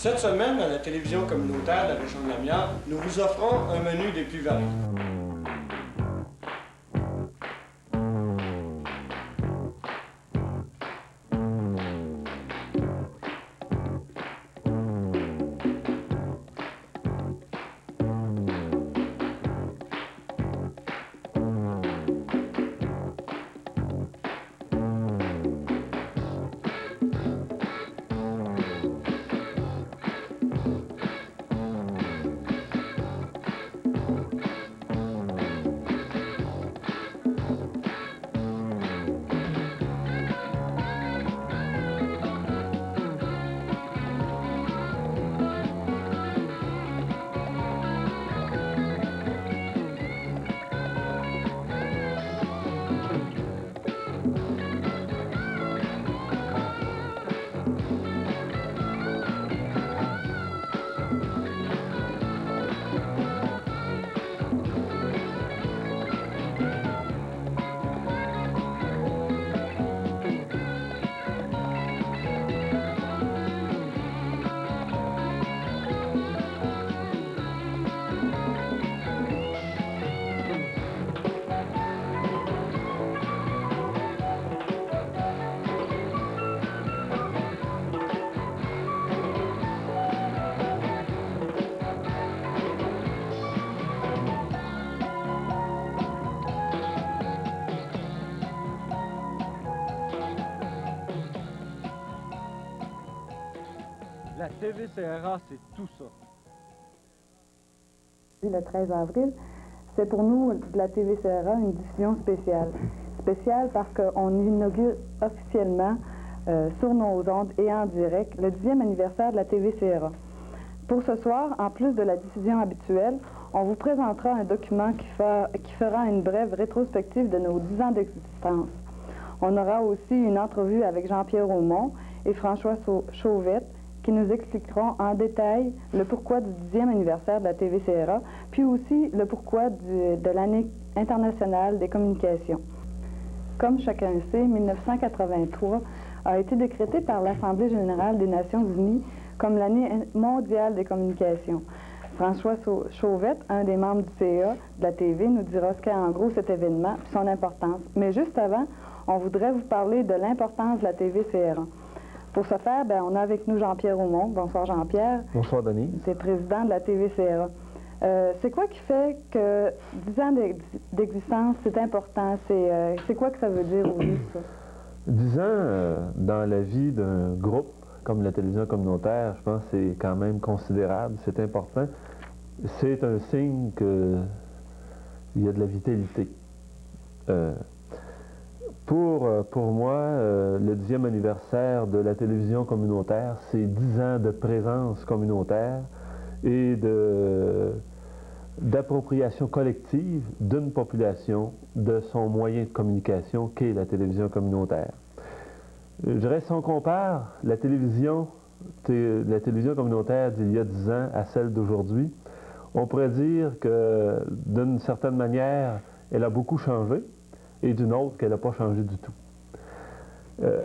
Cette semaine, à la télévision communautaire de la région de l'Amiens, nous vous offrons un menu des plus variés. La TVCRA, c'est tout ça. Le 13 avril, c'est pour nous, de la TVCRA, une diffusion spéciale. Spéciale parce qu'on inaugure officiellement, sur nos ondes et en direct, le 10e anniversaire de la TVCRA. Pour ce soir, en plus de la diffusion habituelle, on vous présentera un document qui fera une brève rétrospective de nos 10 ans d'existence. On aura aussi une entrevue avec Jean-Pierre Aumont et François Chauvette, qui nous expliqueront en détail le pourquoi du 10e anniversaire de la TVCRA, puis aussi le pourquoi de l'année internationale des communications. Comme chacun sait, 1983 a été décrété par l'Assemblée générale des Nations unies comme l'année mondiale des communications. François Chauvette, un des membres du CA de la TV, nous dira ce qu'est en gros cet événement et son importance. Mais juste avant, on voudrait vous parler de l'importance de la TVCRA. Pour ce faire, on a avec nous Jean-Pierre Aumont. Bonsoir Jean-Pierre. Bonsoir Denis. Tu es président de la TVCRA. C'est quoi qui fait que 10 ans d'existence, c'est important? C'est quoi que ça veut dire au juste, ça? 10 ans dans la vie d'un groupe comme la télévision communautaire, je pense que c'est quand même considérable, c'est important. C'est un signe qu'il y a de la vitalité. Pour moi, le 10e anniversaire de la télévision communautaire, c'est 10 ans de présence communautaire et d'appropriation collective d'une population de son moyen de communication qu'est la télévision communautaire. Je dirais, si on compare la télévision communautaire d'il y a 10 ans à celle d'aujourd'hui, on pourrait dire que d'une certaine manière, elle a beaucoup changé, et d'une autre qu'elle n'a pas changé du tout.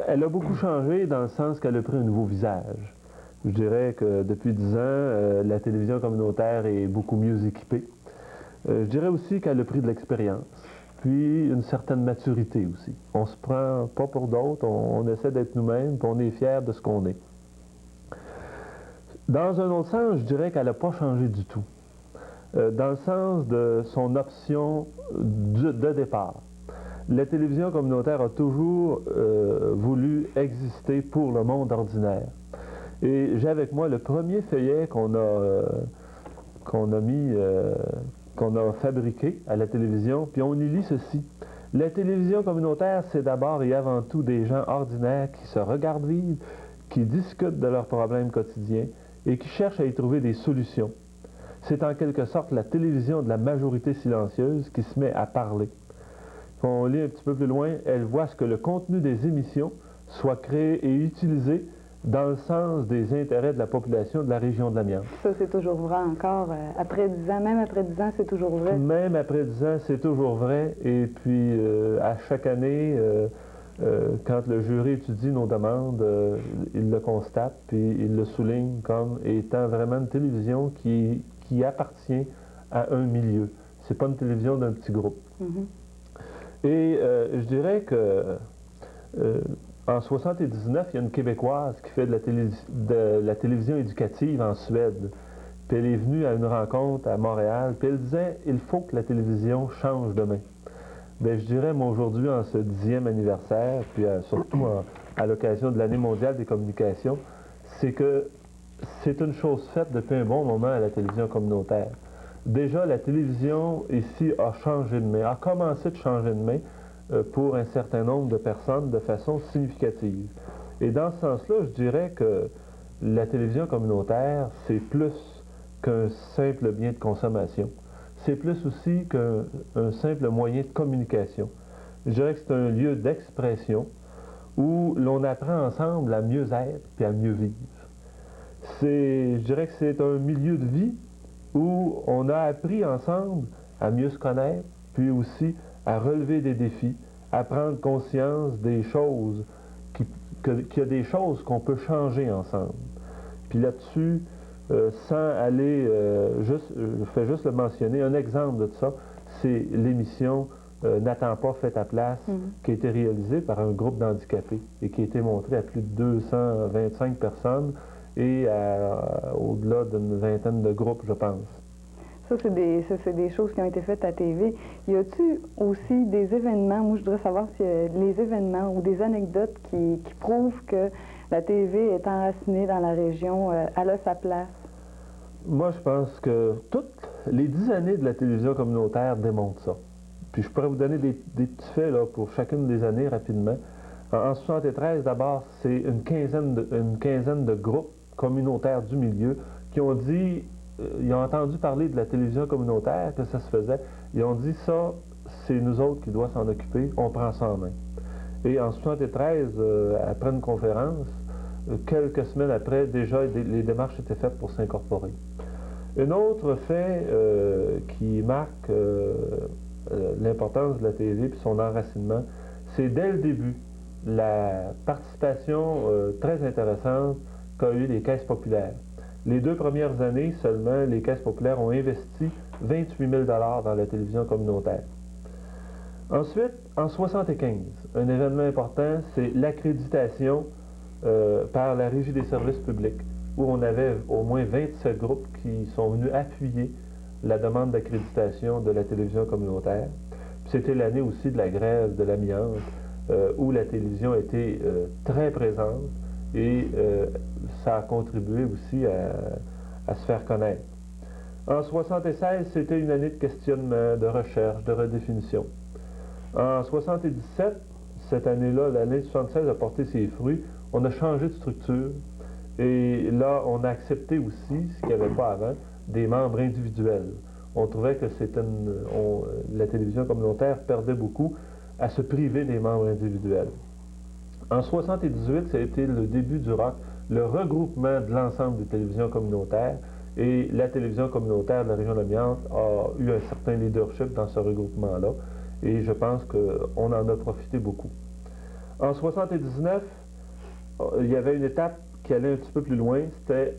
Elle a beaucoup changé dans le sens qu'elle a pris un nouveau visage. Je dirais que depuis 10 ans, la télévision communautaire est beaucoup mieux équipée. Je dirais aussi qu'elle a pris de l'expérience, puis une certaine maturité aussi. On ne se prend pas pour d'autres, on essaie d'être nous-mêmes, puis on est fiers de ce qu'on est. Dans un autre sens, je dirais qu'elle n'a pas changé du tout. Dans le sens de son option de départ. La télévision communautaire a toujours voulu exister pour le monde ordinaire. Et j'ai avec moi le premier feuillet qu'on a fabriqué à la télévision, puis on y lit ceci. La télévision communautaire, c'est d'abord et avant tout des gens ordinaires qui se regardent vivre, qui discutent de leurs problèmes quotidiens et qui cherchent à y trouver des solutions. C'est en quelque sorte la télévision de la majorité silencieuse qui se met à parler. On lit un petit peu plus loin, elle voit ce que le contenu des émissions soit créé et utilisé dans le sens des intérêts de la population de la région de l'Amiens. Ça, c'est toujours vrai encore. Après 10 ans, même après 10 ans, c'est toujours vrai. Même après 10 ans, c'est toujours vrai. Et puis, à chaque année, quand le jury étudie nos demandes, il le constate, puis il le souligne comme étant vraiment une télévision qui appartient à un milieu. C'est pas une télévision d'un petit groupe. Et je dirais que en 79, il y a une Québécoise qui fait de la télévision éducative en Suède. Puis elle est venue à une rencontre à Montréal, puis elle disait « Il faut que la télévision change demain ». Bien, je dirais, moi, aujourd'hui, en ce 10e anniversaire, puis surtout à l'occasion de l'année mondiale des communications, c'est que c'est une chose faite depuis un bon moment à la télévision communautaire. Déjà, la télévision ici a changé de main, a commencé de changer de main pour un certain nombre de personnes de façon significative. Et dans ce sens-là, je dirais que la télévision communautaire, c'est plus qu'un simple bien de consommation. C'est plus aussi qu'un simple moyen de communication. Je dirais que c'est un lieu d'expression où l'on apprend ensemble à mieux être et à mieux vivre. Je dirais que c'est un milieu de vie où on a appris ensemble à mieux se connaître, puis aussi à relever des défis, à prendre conscience des choses, qu'il y a des choses qu'on peut changer ensemble. Puis là-dessus, sans aller, je fais juste le mentionner, un exemple de ça, c'est l'émission N'attends pas, fais ta place, qui a été réalisée par un groupe d'handicapés et qui a été montrée à plus de 225 personnes et au-delà d'une vingtaine de groupes, je pense. Ça, c'est des choses qui ont été faites à TV. Y a-t-il aussi des événements, moi je voudrais savoir si les événements ou des anecdotes qui prouvent que la TV est enracinée dans la région, elle a sa place? Moi, je pense que toutes les 10 années de la télévision communautaire démontrent ça. Puis je pourrais vous donner des petits faits là, pour chacune des années rapidement. En 1973, d'abord, c'est une quinzaine de groupes communautaires du milieu qui ont dit, ils ont entendu parler de la télévision communautaire, que ça se faisait. Ils ont dit ça, c'est nous autres qui doivent s'en occuper, on prend ça en main. Et en 1973, après une conférence, quelques semaines après, déjà, les démarches étaient faites pour s'incorporer. Un autre fait qui marque l'importance de la TV et son enracinement, c'est dès le début la participation très intéressante qu'a eu les caisses populaires. Les 2 premières années seulement, les caisses populaires ont investi 28 000 dans la télévision communautaire. Ensuite, en 1975, un événement important, c'est l'accréditation par la Régie des services publics, où on avait au moins 27 groupes qui sont venus appuyer la demande d'accréditation de la télévision communautaire. C'était l'année aussi de la grève de l'amiante, où la télévision était très présente et ça a contribué aussi à se faire connaître. En 1976, c'était une année de questionnement, de recherche, de redéfinition. En 1977, cette année-là, l'année 1976 a porté ses fruits. On a changé de structure et là, on a accepté aussi, ce qu'il n'y avait pas avant, des membres individuels. On trouvait que la télévision communautaire perdait beaucoup à se priver des membres individuels. En 1978, ça a été le début du ROC, le regroupement de l'ensemble des télévisions communautaires, et la télévision communautaire de la région de l'Amiante a eu un certain leadership dans ce regroupement-là, et je pense qu'on en a profité beaucoup. En 1979, il y avait une étape qui allait un petit peu plus loin, c'était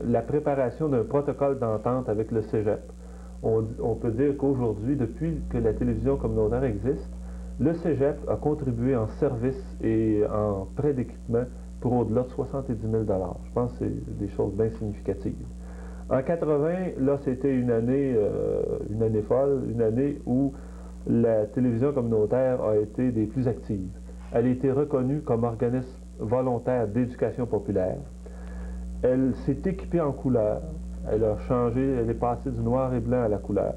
la préparation d'un protocole d'entente avec le Cégep. On peut dire qu'aujourd'hui, depuis que la télévision communautaire existe, le Cégep a contribué en services et en prêts d'équipement pour au-delà de 70 000 $. Je pense que c'est des choses bien significatives. En 80, là, c'était une année folle, une année où la télévision communautaire a été des plus actives. Elle a été reconnue comme organisme volontaire d'éducation populaire. Elle s'est équipée en couleur. Elle a changé, elle est passée du noir et blanc à la couleur.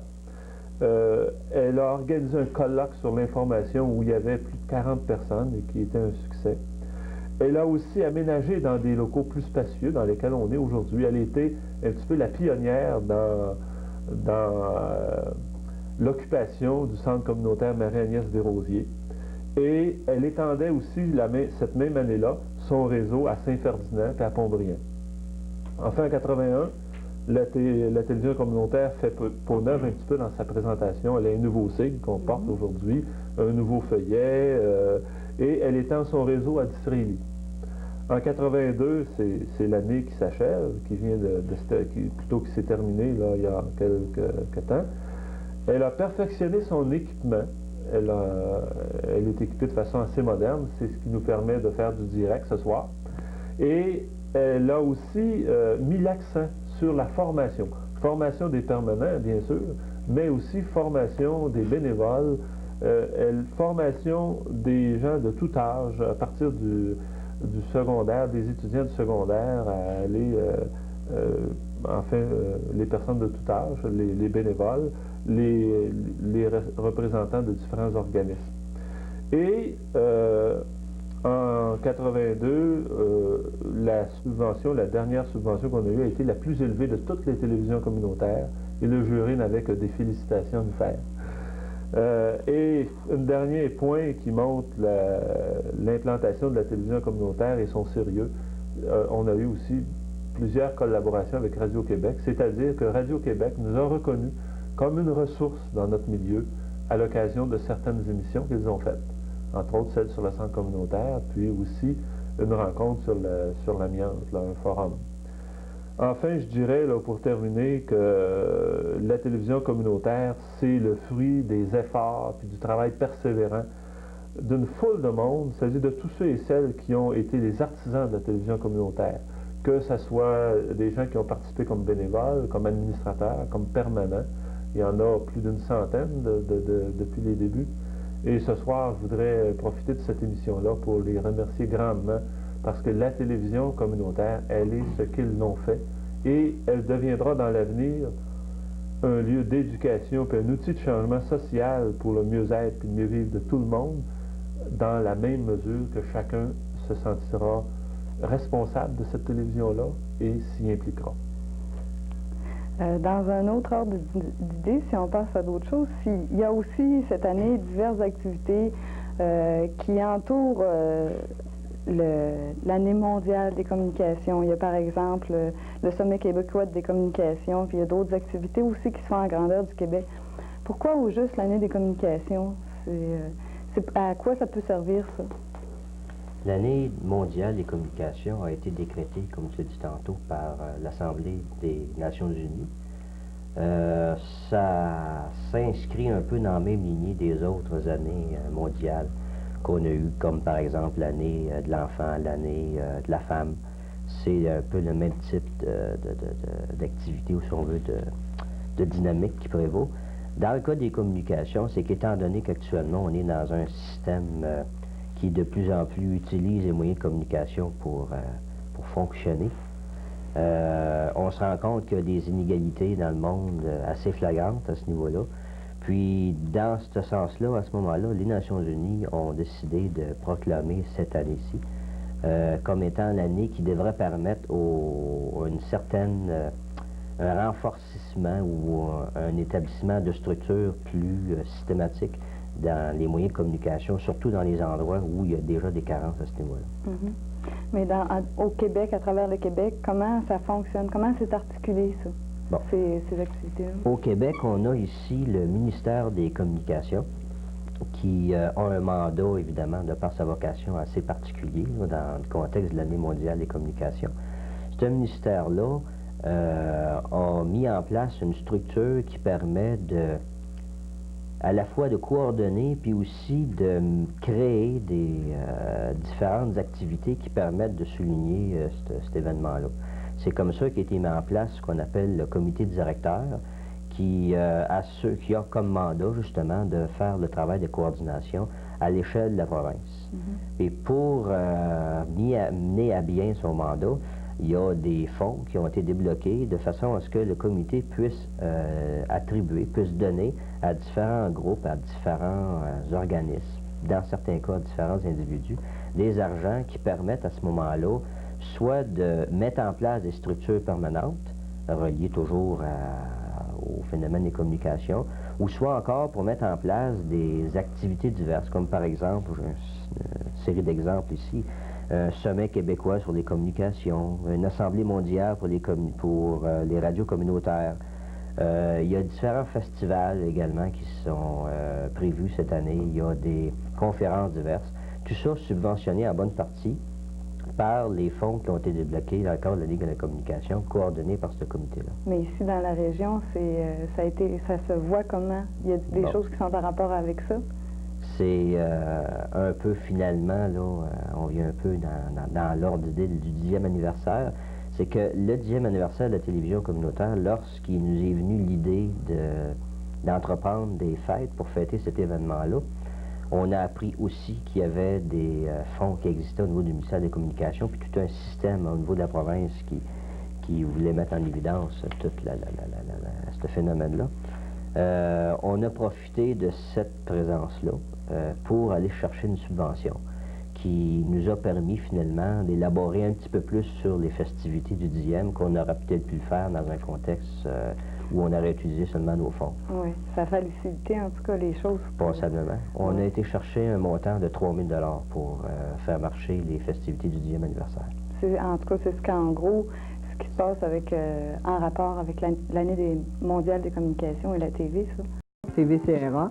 Elle a organisé un colloque sur l'information où il y avait plus de 40 personnes et qui était un succès. Elle a aussi aménagé dans des locaux plus spacieux dans lesquels on est aujourd'hui. Elle était un petit peu la pionnière dans l'occupation du centre communautaire Marie-Agnès Desrosiers. Et elle étendait aussi, cette même année-là, son réseau à Saint-Ferdinand et à Pontbriand. Enfin, en 81, La télévision communautaire fait peau neuve un petit peu dans sa présentation. Elle a un nouveau sigle qu'on porte aujourd'hui, un nouveau feuillet, et elle étend son réseau à Disraeli. En 82, c'est l'année qui s'achève, qui vient plutôt qui s'est terminée là, il y a quelques temps. Elle a perfectionné son équipement. Elle est équipée de façon assez moderne. C'est ce qui nous permet de faire du direct ce soir. Et elle a aussi mis l'accent sur la formation. Formation des permanents, bien sûr, mais aussi formation des bénévoles, formation des gens de tout âge, à partir du secondaire, des étudiants du secondaire, à aller, les personnes de tout âge, les bénévoles, les représentants de différents organismes. Et en 82, la dernière subvention qu'on a eue a été la plus élevée de toutes les télévisions communautaires, et le jury n'avait que des félicitations à nous faire. Et un dernier point qui montre l'implantation de la télévision communautaire et son sérieux, on a eu aussi plusieurs collaborations avec Radio-Québec, c'est-à-dire que Radio-Québec nous a reconnus comme une ressource dans notre milieu à l'occasion de certaines émissions qu'ils ont faites, entre autres celle sur le centre communautaire, puis aussi une rencontre sur l'amiante, un forum. Enfin, je dirais, là, pour terminer, que la télévision communautaire, c'est le fruit des efforts et du travail persévérant d'une foule de monde, c'est-à-dire de tous ceux et celles qui ont été les artisans de la télévision communautaire, que ce soit des gens qui ont participé comme bénévoles, comme administrateurs, comme permanents. Il y en a plus d'une centaine depuis les débuts. Et ce soir, je voudrais profiter de cette émission-là pour les remercier grandement, parce que la télévision communautaire, elle est ce qu'ils l'ont fait, et elle deviendra dans l'avenir un lieu d'éducation puis un outil de changement social pour le mieux-être et le mieux-vivre de tout le monde, dans la même mesure que chacun se sentira responsable de cette télévision-là et s'y impliquera. Dans un autre ordre d'idée, si on passe à d'autres choses, il y a aussi cette année diverses activités qui entourent l'année mondiale des communications. Il y a par exemple le Sommet québécois des communications, puis il y a d'autres activités aussi qui se font en grandeur du Québec. Pourquoi au juste l'année des communications? À quoi ça peut servir, ça? L'année mondiale des communications a été décrétée, comme tu l'as dit tantôt, par l'Assemblée des Nations Unies. Ça s'inscrit un peu dans la même lignée des autres années mondiales qu'on a eues, comme par exemple l'année de l'enfant, l'année de la femme. C'est un peu le même type d'activité, ou si on veut, de dynamique qui prévaut. Dans le cas des communications, c'est qu'étant donné qu'actuellement on est dans un système qui de plus en plus utilise les moyens de communication pour fonctionner, on se rend compte qu'il y a des inégalités dans le monde assez flagrantes à ce niveau-là. Puis, dans ce sens-là, à ce moment-là, les Nations Unies ont décidé de proclamer cette année-ci comme étant l'année qui devrait permettre un renforcement ou un établissement de structures plus systématiques dans les moyens de communication, surtout dans les endroits où il y a déjà des carences à ce niveau-là. Mais au Québec, à travers le Québec, comment ça fonctionne? Comment c'est articulé, ça, bon. ces activités-là? Au Québec, on a ici le ministère des Communications qui a un mandat, évidemment, de par sa vocation assez particulier là, dans le contexte de l'année mondiale des communications. Ce ministère-là a mis en place une structure qui permet à la fois de coordonner puis aussi de créer des différentes activités qui permettent de souligner cet événement-là. C'est comme ça qu'a été mis en place ce qu'on appelle le comité directeur qui a comme mandat justement de faire le travail de coordination à l'échelle de la province. Et pour mener à bien son mandat, il y a des fonds qui ont été débloqués de façon à ce que le comité puisse puisse donner à différents groupes, à différents organismes, dans certains cas, à différents individus, des argents qui permettent à ce moment-là soit de mettre en place des structures permanentes, reliées toujours au phénomène des communications, ou soit encore pour mettre en place des activités diverses, comme par exemple, j'ai une série d'exemples ici, un sommet québécois sur les communications, une assemblée mondiale pour les radios communautaires. Il y a différents festivals également qui sont prévus cette année. Il y a des conférences diverses. Tout ça subventionné en bonne partie par les fonds qui ont été débloqués dans le cadre de la Ligue de la communication, coordonnés par ce comité-là. Mais ici, dans la région, ça se voit comment? Il y a des choses qui sont en rapport avec ça? C'est un peu finalement, là, on vient un peu dans l'ordre d'idée du 10e anniversaire. C'est que le 10e anniversaire de la télévision communautaire, lorsqu'il nous est venu l'idée d'entreprendre des fêtes pour fêter cet événement-là, on a appris aussi qu'il y avait des fonds qui existaient au niveau du ministère des Communications, puis tout un système au niveau de la province qui voulait mettre en évidence tout ce phénomène-là. On a profité de cette présence-là pour aller chercher une subvention qui nous a permis finalement d'élaborer un petit peu plus sur les festivités du 10e qu'on aurait peut-être pu le faire dans un contexte où on aurait utilisé seulement nos fonds. Oui, ça a facilité en tout cas les choses. Passablement. On a été chercher un montant de 3 000 $ pour faire marcher les festivités du 10e anniversaire. En tout cas, c'est qu'en gros, ce qui se passe en rapport avec l'année mondiale des communications et la TV, ça. TVCRA,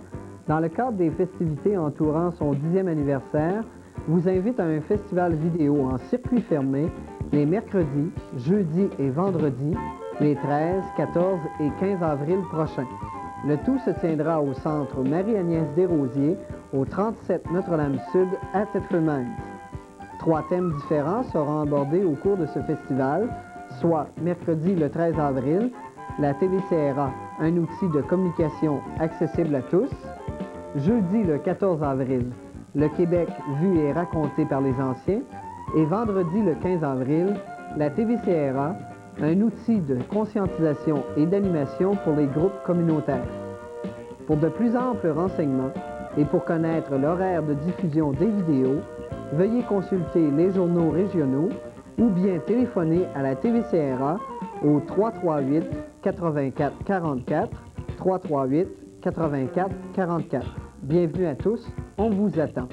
dans le cadre des festivités entourant son 10e anniversaire, vous invite à un festival vidéo en circuit fermé les mercredis, jeudis et vendredis, les 13, 14 et 15 avril prochains. Le tout se tiendra au centre Marie-Agnès Desrosiers, au 37 Notre-Dame-Sud, à Tetford-Mines. 3 thèmes différents seront abordés au cours de ce festival, soit mercredi le 13 avril, la TVCRA, un outil de communication accessible à tous. Jeudi le 14 avril, le Québec vu et raconté par les anciens. Et vendredi le 15 avril, la TVCRA, un outil de conscientisation et d'animation pour les groupes communautaires. Pour de plus amples renseignements et pour connaître l'horaire de diffusion des vidéos, veuillez consulter les journaux régionaux ou bien téléphoner à la TVCRA au 338 84 44 338 84 44. Bienvenue à tous, on vous attend.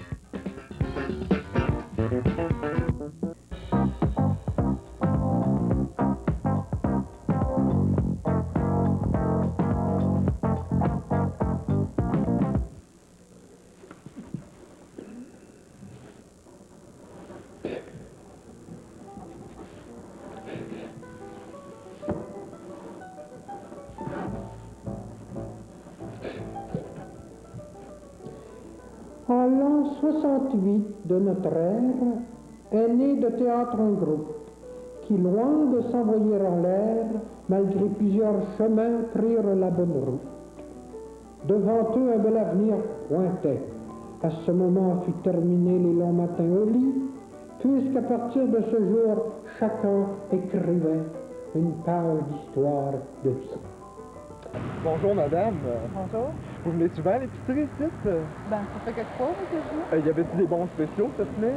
En l'an 68 de notre ère, est né de théâtre un groupe qui, loin de s'envoyer en l'air, malgré plusieurs chemins, prirent la bonne route. Devant eux, un bel avenir pointait. À ce moment fut terminé les longs matins au lit, puisqu'à partir de ce jour, chacun écrivait une page d'histoire de vie. Bonjour madame. Bonjour. Vous venez souvent à l'épicerie ici? Ben, ça fait quelques fois que je viens. Y avait-tu des bons spéciaux cette semaine?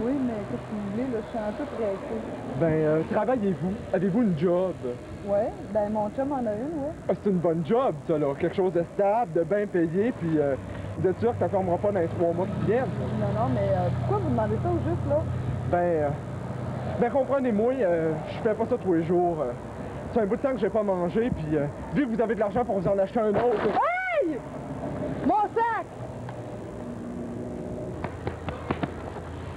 Oui, mais qu'est-ce que vous voulez, là? Je suis un peu pressée. Ben, travaillez-vous? Avez-vous une job? Ouais, ben mon chum en a une, ouais. Ah, c'est une bonne job, ça, là. Quelque chose de stable, de bien payé, puis vous êtes sûr que ça ne fermera pas dans les 3 mois qui viennent? Non, mais pourquoi vous demandez ça au juste, là? Ben, comprenez-moi, je fais pas ça tous les jours. C'est un bout de temps que j'ai pas mangé, puis vu que vous avez de l'argent pour vous en acheter un autre... Hey! Mon sac!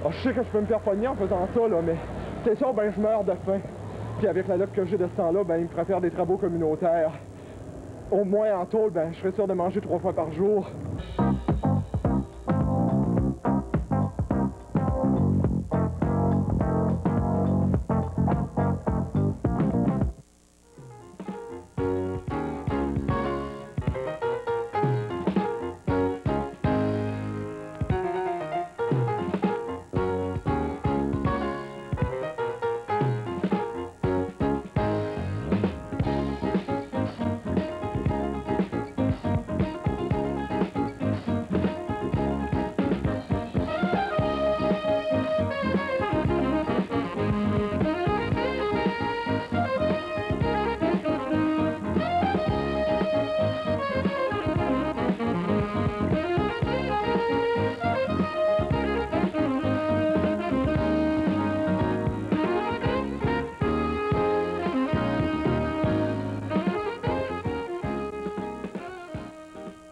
Oh, je sais que je peux me faire pogner en faisant ça, là, mais c'est sûr, ben, je meurs de faim. Puis avec la dette que j'ai de ce temps-là, ben, il me ferait faire des travaux communautaires. Au moins, en tôle, ben, je serais sûr de manger 3 fois par jour.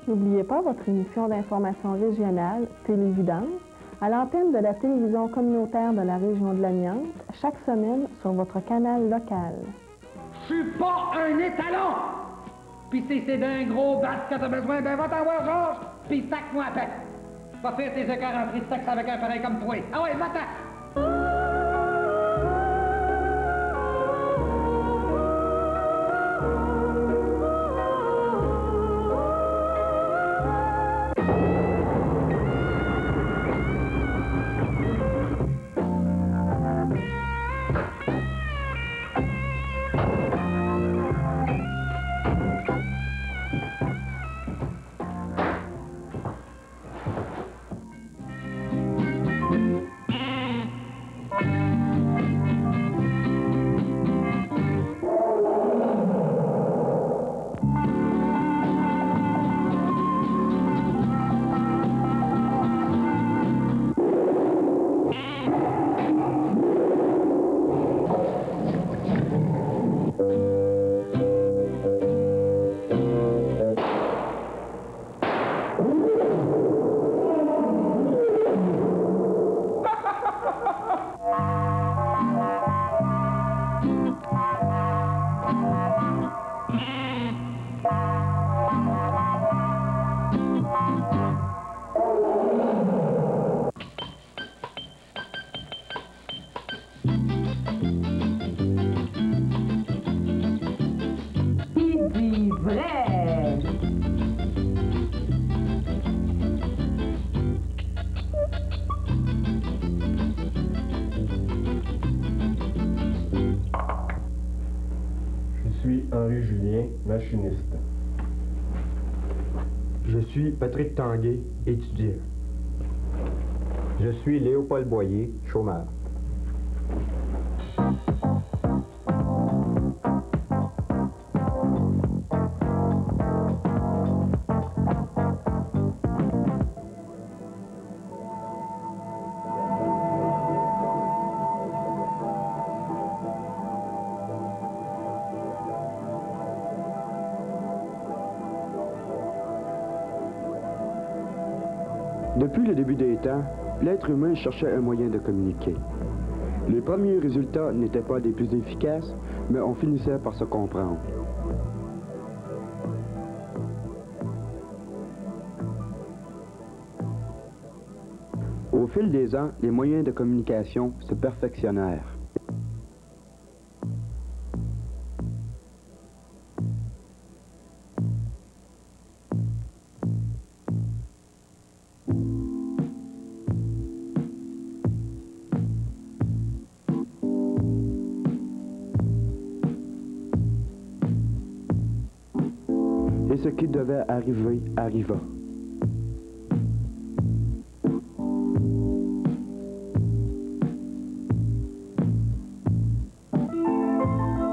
N'oubliez pas votre émission d'information régionale, Télévidence, à l'antenne de la télévision communautaire de la région de l'Amiante, chaque semaine sur votre canal local. Je suis pas un étalon! Pis si c'est d'un gros bat que t'as besoin, ben va t'en voir Georges, pis sac-moi à peine. Va faire tes écarts en prise de sexe avec un pareil comme toi. Ah ouais, va-t'en! Je suis Henri Julien, machiniste. Je suis Patrick Tanguay, étudiant. Je suis Léopold Boyer, chômeur. Depuis le début des temps, l'être humain cherchait un moyen de communiquer. Les premiers résultats n'étaient pas des plus efficaces, mais on finissait par se comprendre. Au fil des ans, les moyens de communication se perfectionnèrent. Et ce qui devait arriver arriva. «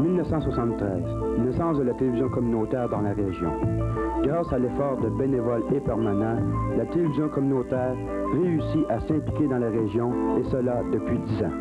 1973, naissance de la télévision communautaire dans la région. Grâce à l'effort de bénévoles et permanents, la télévision communautaire réussit à s'impliquer dans la région, et cela depuis 10 ans.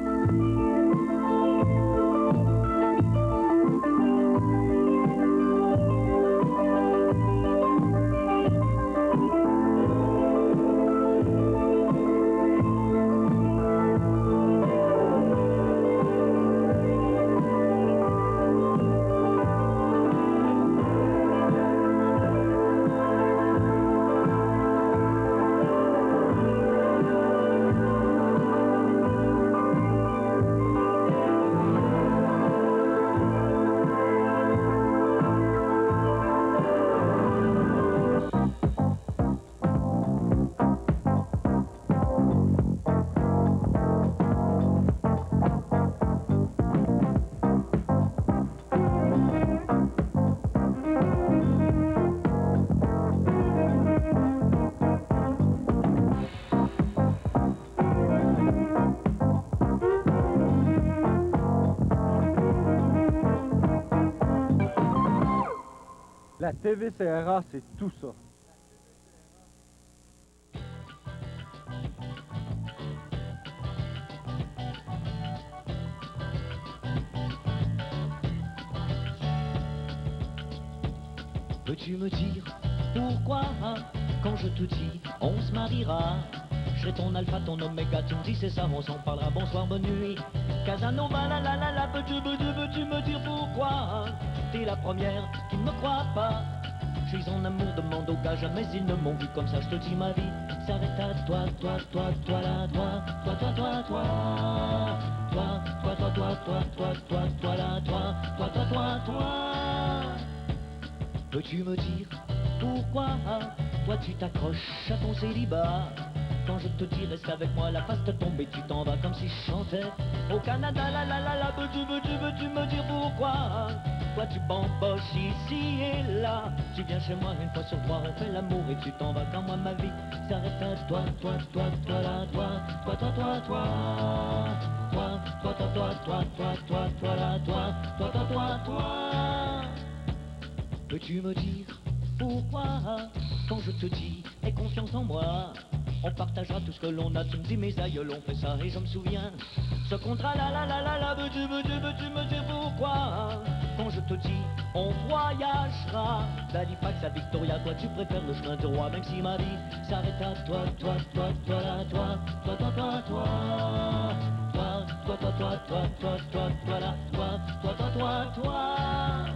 La TVCRA, c'est tout ça. Peux-tu me dire pourquoi, quand je te dis, on se mariera. Je serai ton alpha, ton oméga, tu me dis c'est ça, on s'en parlera, bonsoir, bonne nuit. Casanova, la la la la, veux-tu me dire pourquoi? T'es la première qui ne me croit pas. Je suis en amour, demande aux gars, jamais ils ne m'ont vu comme ça, je te dis ma vie s'arrête à toi, toi, toi, toi, là, toi, toi, toi, toi, toi, toi, toi, toi, toi, toi, toi, toi, toi, là, toi, toi, toi, toi, toi. Peux-tu me dire pourquoi toi tu t'accroches à ton célibat? Quand je te dis reste avec moi, la face te tombe et tu t'en vas comme si je chantais au Canada, la la la la, veux-tu me dire pourquoi? Toi tu bamboches ici et là, tu viens chez moi une fois sur trois, on fait l'amour et tu t'en vas quand moi ma vie s'arrête à toi, toi, toi, toi, là, toi, toi, toi, toi, toi, toi, toi, toi, toi, toi, toi, toi, toi, là, toi, toi, toi, toi, toi. Peux-tu me dire pourquoi, quand je te dis aie confiance en moi, on partagera tout ce que l'on a, tu me dis mes aïeuls ont fait ça et je me souviens. Ce contrat la la la la la, veux-tu me dire pourquoi? Quand je te dis on voyagera d'Halifax à Victoria, toi tu préfères le chemin du roi, même si ma vie s'arrête à toi, toi, toi, toi, là, toi, toi, toi, toi, toi, toi, toi, toi, toi, toi, toi, toi, toi, là, toi, toi, toi, toi, toi.